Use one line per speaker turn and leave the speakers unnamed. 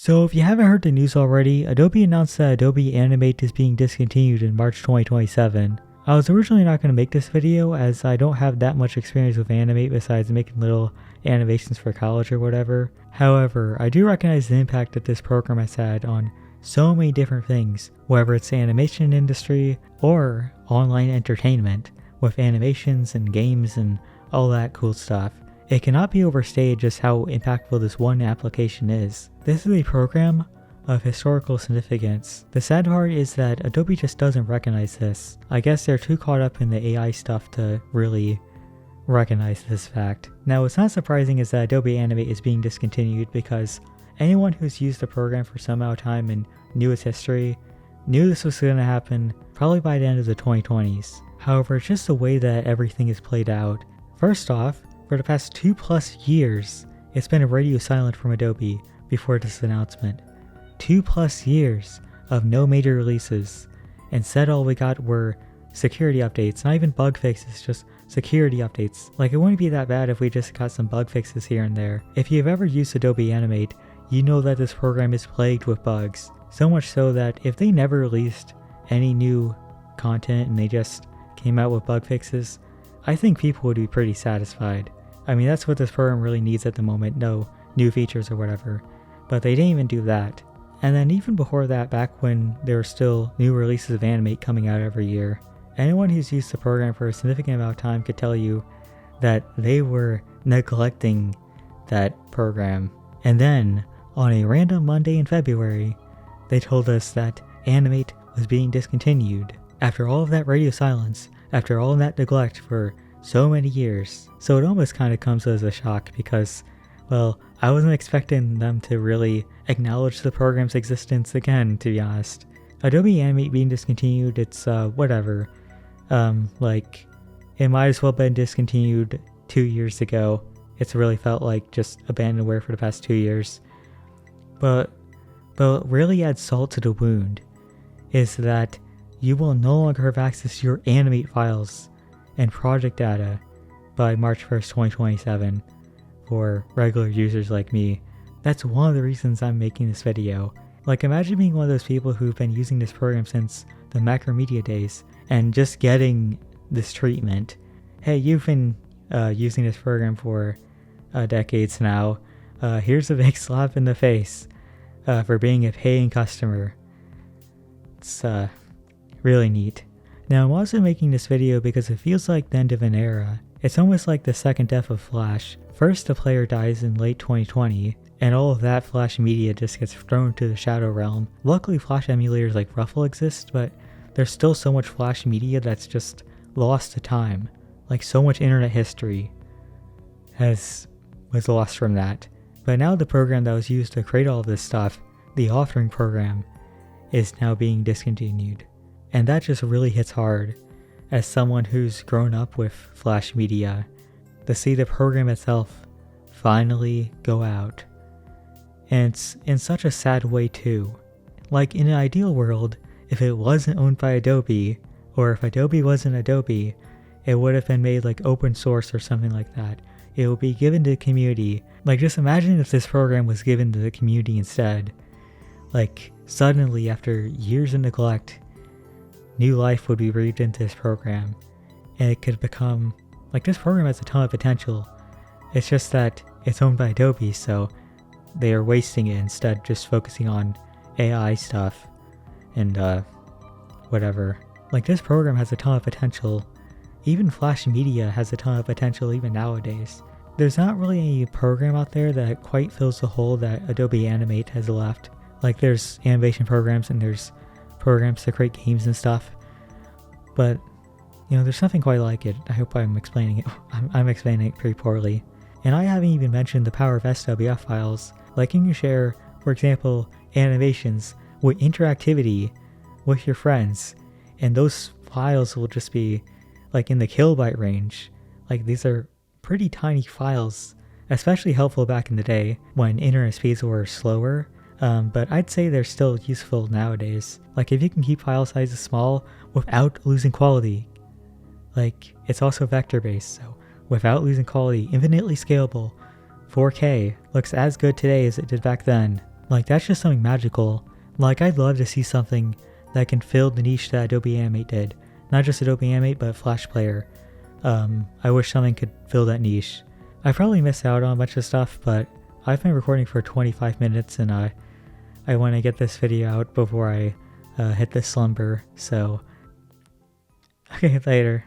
So if you haven't heard the news already, Adobe announced that Adobe Animate is being discontinued in March 2027. I was originally not going to make this video as I don't have that much experience with Animate besides making little animations for college or whatever. However, I do recognize the impact that this program has had on so many different things, whether it's the animation industry or online entertainment with animations and games and all that cool stuff. It cannot be overstated just how impactful this one application is. This is a program of historical significance. The sad part is that Adobe just doesn't recognize this. I guess they're too caught up in the AI stuff to really recognize this fact. Now, what's not surprising is that Adobe Animate is being discontinued because anyone who's used the program for some amount of time and knew its history knew this was going to happen probably by the end of the 2020s. However, it's just the way that everything is played out. First off, for the past 2+ years, it's been radio silent from Adobe before this announcement. 2+ years of no major releases. Instead, all we got were security updates, not even bug fixes, just security updates. Like, it wouldn't be that bad if we just got some bug fixes here and there. If you've ever used Adobe Animate, you know that this program is plagued with bugs. So much so that if they never released any new content and they just came out with bug fixes, I think people would be pretty satisfied. I mean, that's what this program really needs at the moment, no new features or whatever. But they didn't even do that. And then even before that, back when there were still new releases of Animate coming out every year, anyone who's used the program for a significant amount of time could tell you that they were neglecting that program. And then, on a random Monday in February, they told us that Animate was being discontinued. After all of that radio silence, after all of that neglect for so many years. So it almost kind of comes as a shock because, well, I wasn't expecting them to really acknowledge the program's existence again, to be honest. Adobe Animate being discontinued, it's whatever. Like, it might as well have been discontinued 2 years ago. It's really felt like just abandonware for the past 2 years. But what really adds salt to the wound is that you will no longer have access to your Animate files and project data by March 1st, 2027 for regular users like me. That's one of the reasons I'm making this video. Like, imagine being one of those people who've been using this program since the Macromedia days and just getting this treatment. Hey, you've been using this program for decades now. Here's a big slap in the face for being a paying customer. It's really neat. Now, I'm also making this video because it feels like the end of an era. It's almost like the second death of Flash. First, the player dies in late 2020, and all of that Flash media just gets thrown to the shadow realm. Luckily, Flash emulators like Ruffle exist, but there's still so much Flash media that's just lost to time. Like, so much internet history was lost from that. But now the program that was used to create all of this stuff, the authoring program, is now being discontinued. And that just really hits hard as someone who's grown up with Flash media, to see the program itself finally go out. And it's in such a sad way too. Like, in an ideal world, if it wasn't owned by Adobe, or if Adobe wasn't Adobe, it would have been made like open source or something like that. It would be given to the community. Like, just imagine if this program was given to the community instead. Like, suddenly, after years of neglect, new life would be breathed into this program, and it could become, like, this program has a ton of potential. It's just that it's owned by Adobe, so they are wasting it instead, just focusing on AI stuff and whatever. Like, this program has a ton of potential. Even Flash Media has a ton of potential even nowadays. There's not really any program out there that quite fills the hole that Adobe Animate has left. Like, there's animation programs and there's programs to create games and stuff, but you know, there's nothing quite like it. I hope I'm explaining it. I'm explaining it pretty poorly. And I haven't even mentioned the power of SWF files. Like, you can share, for example, animations with interactivity with your friends, and those files will just be like in the kilobyte range. Like, these are pretty tiny files, especially helpful back in the day when internet speeds were slower. But I'd say they're still useful nowadays. Like, if you can keep file sizes small without losing quality. Like, it's also vector based, so without losing quality, infinitely scalable, 4K looks as good today as it did back then. Like, that's just something magical. Like, I'd love to see something that can fill the niche that Adobe Animate did. Not just Adobe Animate, but Flash Player. I wish something could fill that niche. I probably missed out on a bunch of stuff, but I've been recording for 25 minutes and I want to get this video out before I hit this slumber, so okay, later.